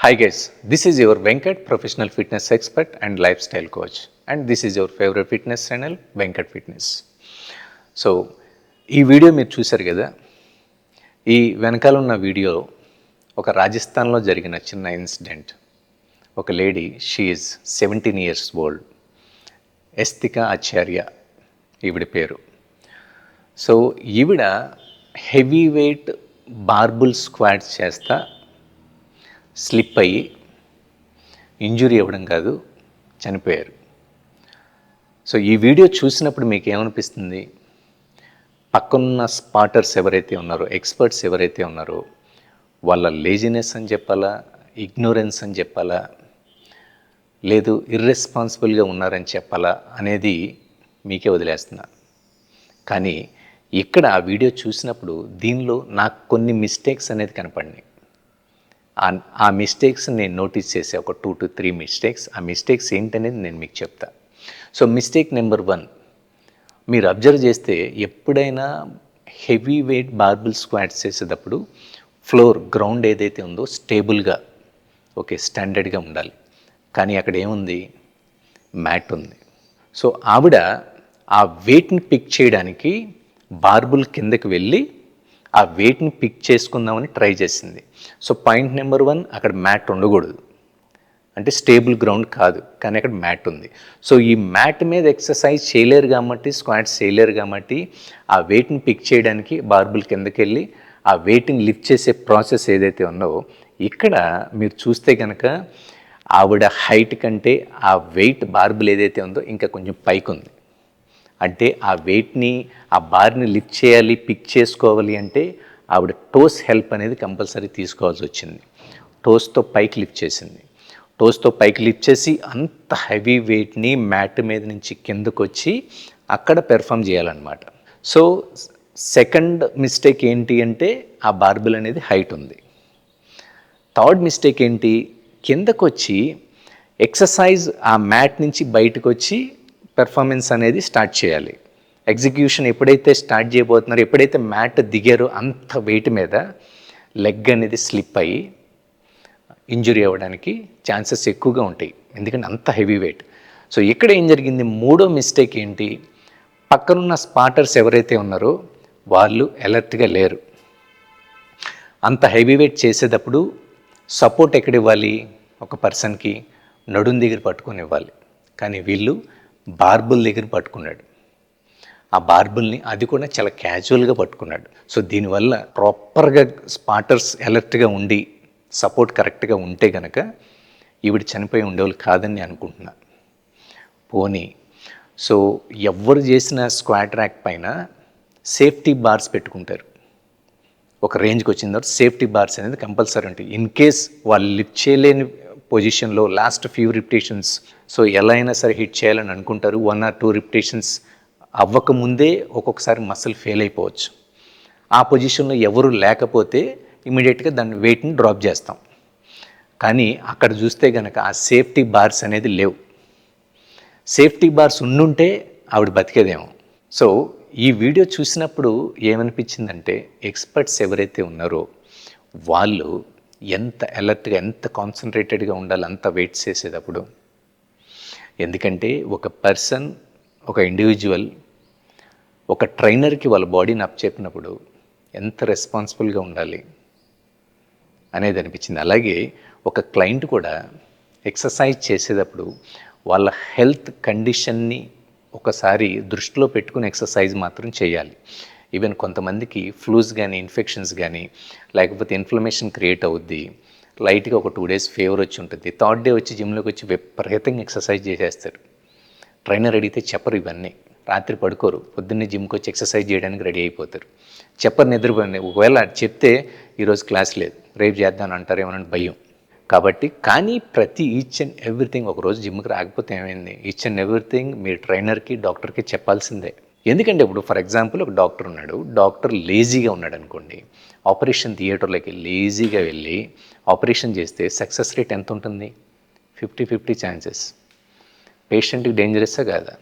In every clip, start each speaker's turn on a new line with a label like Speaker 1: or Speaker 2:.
Speaker 1: Hi guys, this is your Venkat, professional fitness expert and lifestyle coach, and this is your favorite fitness channel, Venkat Fitness. So ఈ video మీరు చూశారు కదా. ఈ వెనకాల ఉన్న video ఒక రాజస్థాన్లో జరిగిన చిన్న ఇన్సిడెంట్. ఒక lady, she is 17 years old, Esthika Acharya ఈవిడ పేరు. సో ఈవిడ హెవీ వెయిట్ బార్బుల్ స్క్వాట్స్ చేస్తా స్లిప్ అయ్యి ఇంజురీ అవ్వడం కాదు, చనిపోయారు. సో ఈ వీడియో చూసినప్పుడు మీకు ఏమనిపిస్తుంది? పక్కనున్న స్పాటర్స్ ఎవరైతే ఉన్నారో, ఎక్స్పర్ట్స్ ఎవరైతే ఉన్నారో, వాళ్ళ లేజినెస్ అని చెప్పాలా, ఇగ్నోరెన్స్ అని చెప్పాలా, లేదు ఇర్రెస్పాన్సిబుల్గా ఉన్నారని చెప్పాలా అనేది మీకే వదిలేస్తున్నా. కానీ ఇక్కడ ఆ వీడియో చూసినప్పుడు దీనిలో నాకు కొన్ని మిస్టేక్స్ అనేది కనపడినాయి. ఆ మిస్టేక్స్ నేను నోటీస్ చేసే ఒక 2 to 3 మిస్టేక్స్. ఆ మిస్టేక్స్ ఏంటనేది నేను మీకు చెప్తా. సో మిస్టేక్ నెంబర్ 1, మీరు అబ్జర్వ్ చేస్తే ఎప్పుడైనా హెవీ వెయిట్ బార్బుల్ స్క్వాట్స్ చేసేటప్పుడు ఫ్లోర్, గ్రౌండ్ ఏదైతే ఉందో స్టేబుల్గా, ఓకే, స్టాండర్డ్గా ఉండాలి. కానీ అక్కడ ఏముంది? మ్యాట్ ఉంది. సో ఆవిడ ఆ వెయిట్ని పిక్ చేయడానికి బార్బుల్ కిందకి వెళ్ళి ఆ వెయిట్ని పిక్ చేసుకుందామని ట్రై చేసింది. సో పాయింట్ నెంబర్ 1, అక్కడ మ్యాట్ ఉండకూడదు, అంటే స్టేబుల్ గ్రౌండ్ కాదు, కానీ అక్కడ మ్యాట్ ఉంది. సో ఈ మ్యాట్ మీద ఎక్సర్సైజ్ చేయలేరు కాబట్టి, స్క్వాట్స్ చేయలేరు కాబట్టి, ఆ వెయిట్ని పిక్ చేయడానికి బార్బుల్ కిందకి వెళ్ళి ఆ వెయిట్ని లిఫ్ట్ చేసే ప్రాసెస్ ఏదైతే ఉందో, ఇక్కడ మీరు చూస్తే కనుక ఆవిడ హైట్ కంటే ఆ వెయిట్ బార్బుల్ ఏదైతే ఉందో ఇంకా కొంచెం పైకి ఉంది. అంటే ఆ వెయిట్ని, ఆ బార్ని లిఫ్ట్ చేయాలి, పిక్ చేసుకోవాలి అంటే ఆవిడ టోస్ హెల్ప్ అనేది కంపల్సరీ తీసుకోవాల్సి వచ్చింది. టోస్తో పైకి లిఫ్ట్ చేసింది. టోస్తో పైకి లిఫ్ట్ చేసి అంత హెవీ వెయిట్ని మ్యాట్ మీద నుంచి కిందకు వచ్చి అక్కడ పెర్ఫామ్ చేయాలన్నమాట. సో సెకండ్ మిస్టేక్ ఏంటి అంటే ఆ బార్బుల్ అనేది హైట్ ఉంది. థర్డ్ మిస్టేక్ ఏంటి? కిందకు వచ్చి ఎక్సర్సైజ్ ఆ మ్యాట్ నుంచి బయటకు వచ్చి పెర్ఫార్మెన్స్ అనేది స్టార్ట్ చేయాలి. ఎగ్జిక్యూషన్ ఎప్పుడైతే స్టార్ట్ చేయబోతున్నారో, ఎప్పుడైతే మ్యాట్ దిగారో అంత వెయిట్ మీద లెగ్ అనేది స్లిప్ అయ్యి ఇంజురీ అవ్వడానికి ఛాన్సెస్ ఎక్కువగా ఉంటాయి, ఎందుకంటే అంత హెవీ వెయిట్. సో ఇక్కడ ఏం జరిగింది? మూడో మిస్టేక్ ఏంటి? పక్కనున్న స్పాటర్స్ ఎవరైతే ఉన్నారో వాళ్ళు అలర్ట్గా లేరు. అంత హెవీ వెయిట్ చేసేటప్పుడు సపోర్ట్ ఎక్కడ ఇవ్వాలి? ఒక పర్సన్కి నడుం దగ్గర పట్టుకొని ఇవ్వాలి. కానీ వీళ్ళు బార్బుల్ దగ్గర పట్టుకున్నాడు. ఆ బార్బుల్ని అది కూడా చాలా క్యాజువల్గా పట్టుకున్నాడు. సో దీనివల్ల ప్రాపర్గా స్పాటర్స్ అలర్ట్గా ఉండి సపోర్ట్ కరెక్ట్గా ఉంటే కనుక ఈవిడ చనిపోయి ఉండేవాళ్ళు కాదని నేను అనుకుంటున్నా. పోనీ సో ఎవరు చేసిన స్క్వాట్ ర్యాక్ పైన సేఫ్టీ బార్స్ పెట్టుకుంటారు. ఒక రేంజ్కి వచ్చిన తర్వాత సేఫ్టీ బార్స్ అనేది కంపల్సరీ ఉంటాయి. ఇన్ కేస్ వాళ్ళు లిఫ్ట్ చేయలేని పొజిషన్లో లాస్ట్ ఫ్యూ రిపిటేషన్స్, సో ఎలా అయినా సరే హిట్ చేయాలని అనుకుంటారు. 1 or 2 రిపిటేషన్స్ అవ్వకముందే ఒక్కొక్కసారి మసిల్ ఫెయిల్ అయిపోవచ్చు. ఆ పొజిషన్లో ఎవరు లేకపోతే ఇమీడియట్గా దాని వెయిట్ని డ్రాప్ చేస్తాం. కానీ అక్కడ చూస్తే కనుక ఆ సేఫ్టీ బార్స్ అనేది లేవు. సేఫ్టీ బార్స్ ఉండుంటే ఆవిడ బతికేదేమో. సో ఈ వీడియో చూసినప్పుడు ఏమనిపించిందంటే, ఎక్స్పర్ట్స్ ఎవరైతే ఉన్నారో వాళ్ళు ఎంత అలర్ట్గా, ఎంత కాన్సన్ట్రేటెడ్గా ఉండాలి అంత వెయిట్ చేసేటప్పుడు. ఎందుకంటే ఒక పర్సన్, ఒక ఇండివిజువల్ ఒక ట్రైనర్కి వాళ్ళ బాడీని అప్పచెప్పినప్పుడు ఎంత రెస్పాన్సిబుల్గా ఉండాలి అనేది అనిపించింది. అలాగే ఒక క్లయింట్ కూడా ఎక్సర్సైజ్ చేసేటప్పుడు వాళ్ళ హెల్త్ కండిషన్ని ఒకసారి దృష్టిలో పెట్టుకుని ఎక్సర్సైజ్ మాత్రం చేయాలి. ఈవెన్ కొంతమందికి ఫ్లూస్ కానీ, ఇన్ఫెక్షన్స్ కానీ, లేకపోతే ఇన్ఫ్లమేషన్ క్రియేట్ అవుద్ది. లైట్గా ఒక 2 days ఫీవర్ వచ్చి ఉంటుంది. థర్డ్ డే వచ్చి జిమ్లోకి వచ్చి విపరీతంగా ఎక్సర్సైజ్ చేసేస్తారు. ట్రైనర్ అడిగితే చెప్పరు ఇవన్నీ. రాత్రి పడుకోరు, పొద్దున్నే జిమ్కి వచ్చి ఎక్సర్సైజ్ చేయడానికి రెడీ అయిపోతారు. చెప్పరు, నిద్రపోయింది. ఒకవేళ చెప్తే ఈరోజు క్లాస్ లేదు, రేపు చేద్దామని అంటారేమోనని భయం. కాబట్టి కానీ ప్రతి ఈచ్ అండ్ ఎవ్రీథింగ్, ఒకరోజు జిమ్కి రాకపోతే ఏమైంది, ఈచ్ అండ్ ఎవ్రీథింగ్ మీరు ట్రైనర్కి, డాక్టర్కి చెప్పాల్సిందే. ఎందుకంటే ఇప్పుడు ఫర్ ఎగ్జాంపుల్ ఒక డాక్టర్ ఉన్నాడు, డాక్టర్ లేజీగా ఉన్నాడు అనుకోండి, ఆపరేషన్ థియేటర్లోకి లేజీగా వెళ్ళి ఆపరేషన్ చేస్తే సక్సెస్ రేట్ ఎంత ఉంటుంది? 50-50 ఛాన్సెస్. పేషెంట్కి డేంజరస్సా కాదా?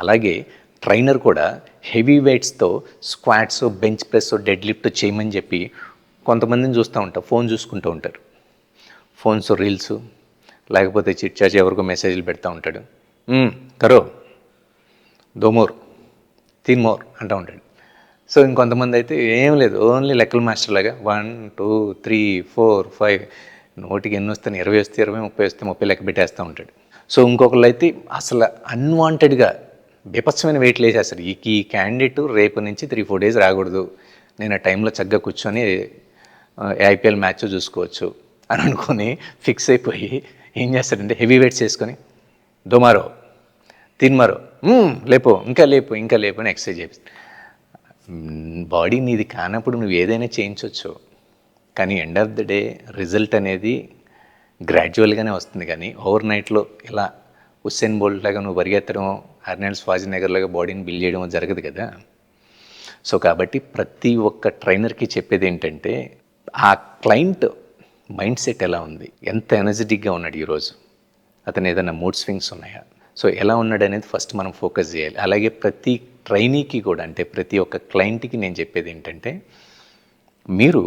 Speaker 1: అలాగే ట్రైనర్ కూడా హెవీ వెయిట్స్తో squats, bench press, deadlift చేయమని చెప్పి కొంతమందిని చూస్తూ ఉంటారు, ఫోన్ చూసుకుంటూ ఉంటారు. ఫోన్స్ రీల్స్, లేకపోతే చిట్ చాట్ ఎవరికో మెసేజ్లు పెడతా ఉంటాడు. కరో, దో మోర్, తీన్ మోర్ అంటూ ఉంటాడు. సో ఇంకొంతమంది అయితే ఏం లేదు, ఓన్లీ లెక్కల మాస్టర్ లాగా 1 2 3 4 5 నోటికి ఎన్ని వస్తే 20 వస్తే 20, 30 వస్తే 30 లెక్క పెట్టేస్తూ ఉంటాడు. సో ఇంకొకళ్ళు అయితే అసలు అన్వాంటెడ్గా బీభత్సమైన వెయిట్లు వేసేస్తారు. ఈ క్యాండిడేట్ రేపు నుంచి 3-4 డేస్ రాకూడదు, నేను ఆ టైంలో చక్కగా కూర్చొని ఐపీఎల్ మ్యాచ్ చూసుకోవచ్చు అని అనుకొని ఫిక్స్ అయిపోయి ఏం చేస్తాడంటే హెవీ వెయిట్స్ వేసుకొని దోమారో, తిన్మారో, లేపో, ఇంకా లేపు, ఇంకా లేపు అని ఎక్సర్సైజ్ చేపిస్తాడు. బాడీ నీది కానప్పుడు నువ్వు ఏదైనా చేయించవచ్చు, కానీ end of the day result అనేది గ్రాడ్యువల్గానే వస్తుంది. కానీ ఓవర్ నైట్లో ఇలా హుస్సేన్ బోల్ట్ లాగా నువ్వు పరిగెత్తడం, ఆర్నాల్డ్ ష్వార్జ్నెగర్ లాగా బాడీని బిల్డ్ చేయడం జరగదు కదా. సో కాబట్టి ప్రతి ఒక్క ట్రైనర్కి చెప్పేది ఏంటంటే ఆ క్లయింట్ మైండ్ సెట్ ఎలా ఉంది, ఎంత ఎనర్జెటిక్గా ఉన్నాడు ఈరోజు, అతను ఏదైనా మూడ్ స్వింగ్స్ ఉన్నాయా, సో ఎలా ఉన్నాడు అనేది ఫస్ట్ మనం ఫోకస్ చేయాలి. అలాగే ప్రతి ట్రైనీకి కూడా, అంటే ప్రతి ఒక్క క్లయింట్కి నేను చెప్పేది ఏంటంటే మీరు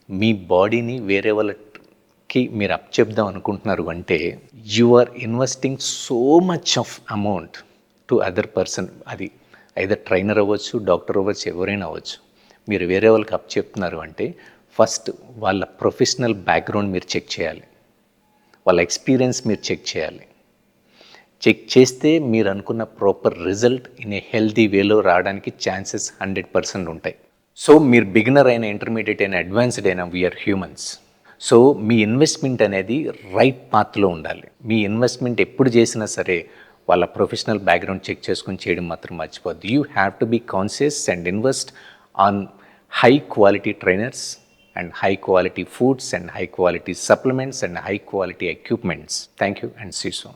Speaker 1: మీ బాడీని వేరే వాళ్ళకి మీరు అప్ చెప్దాం అనుకుంటున్నారు అంటే you are investing so much of amount to other person. అది ఐదర్ ట్రైనర్ అవ్వచ్చు, డాక్టర్ అవ్వచ్చు, ఎవరైనా అవ్వచ్చు. మీరు వేరే వాళ్ళకి అప్ చెప్తున్నారు అంటే ఫస్ట్ వాళ్ళ ప్రొఫెషనల్ బ్యాక్గ్రౌండ్ మీరు చెక్ చేయాలి, వాళ్ళ ఎక్స్పీరియన్స్ మీరు చెక్ చేయాలి. చెక్ చేస్తే మీరు అనుకున్న proper result in a healthy వేలో రావడానికి ఛాన్సెస్ 100% ఉంటాయి. సో మీరు బిగినర్ అయినా, ఇంటర్మీడియట్ అయినా, అడ్వాన్స్డ్ అయినా, వీఆర్ హ్యూమన్స్. సో మీ ఇన్వెస్ట్మెంట్ అనేది రైట్ పాత్లో ఉండాలి. మీ ఇన్వెస్ట్మెంట్ ఎప్పుడు చేసినా సరే వాళ్ళ ప్రొఫెషనల్ బ్యాక్గ్రౌండ్ చెక్ చేసుకొని చేయడం మాత్రం మర్చిపోద్దు. You have to be conscious and invest on high quality trainers and high quality foods and high quality supplements and high quality equipments. Thank you and see you soon.